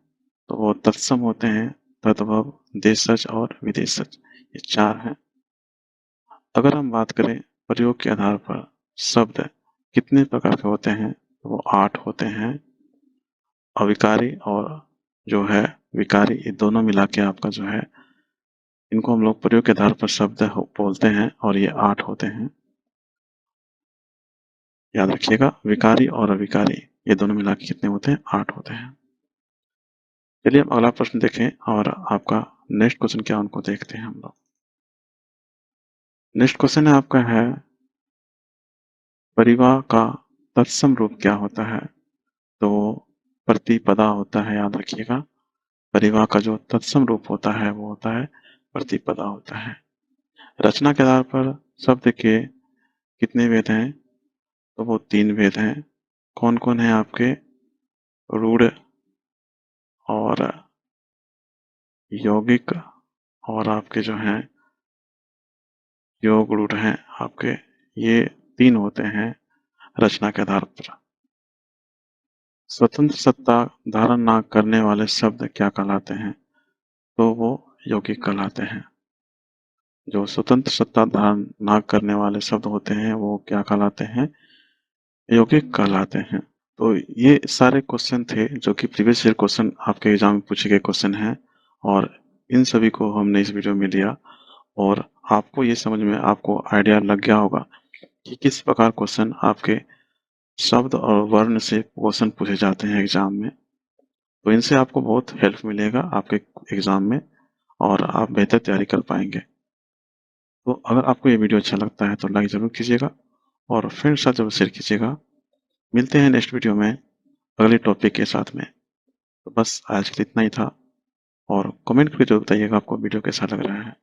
तो वो तत्सम होते हैं, तद्भव, देशज और विदेशज, ये 4 हैं। अगर हम बात करें प्रयोग के आधार पर शब्द कितने प्रकार के होते हैं तो वो 8 होते हैं। अविकारी और जो है विकारी, ये दोनों मिला के आपका जो है इनको हम लोग प्रयोग के आधार पर शब्द बोलते हैं और ये 8 होते हैं, याद रखिएगा। विकारी और अविकारी ये दोनों मिला के कितने होते हैं? 8 होते हैं। चलिए हम अगला प्रश्न देखें और आपका नेक्स्ट क्वेश्चन क्या उनको देखते हैं हम लोग। नेक्स्ट क्वेश्चन है आपका है परिवार का तत्सम रूप क्या होता है? तो प्रतिपदा होता है, याद रखिएगा। परिवार का जो तत्सम रूप होता है वो होता है प्रतिपदा होता है। रचना के आधार पर शब्द के कितने भेद हैं? तो वो 3 भेद हैं। कौन-कौन है आपके? रूढ़ और यौगिक और आपके जो हैं योग रूढ़ हैं आपके, ये 3 होते हैं रचना के आधार पर। स्वतंत्र सत्ता धारण ना करने वाले शब्द क्या कहलाते हैं? तो वो यौगिक कहलाते हैं। जो स्वतंत्र सत्ता धारण ना करने वाले शब्द होते हैं वो क्या कहलाते हैं? यौगिक कहलाते हैं। तो ये सारे क्वेश्चन थे जो कि प्रीवियस ईयर क्वेश्चन आपके एग्जाम में पूछे गए क्वेश्चन हैं और इन सभी को हमने इस वीडियो में लिया और आपको ये समझ में आपको आइडिया लग गया होगा कि किस प्रकार क्वेश्चन आपके शब्द और वर्ण से क्वेश्चन पूछे जाते हैं एग्जाम में। तो इनसे आपको बहुत हेल्प मिलेगा आपके एग्जाम में और आप बेहतर तैयारी कर पाएंगे। तो अगर आपको ये वीडियो अच्छा लगता है तो लाइक ज़रूर कीजिएगा और फ्रेंड्स के साथ ज़रूर शेयर कीजिएगा। मिलते हैं नेक्स्ट वीडियो में अगले टॉपिक के साथ में। तो बस आज के लिए इतना ही था और कमेंट करके ज़रूर बताइएगा आपको वीडियो कैसा लग रहा है।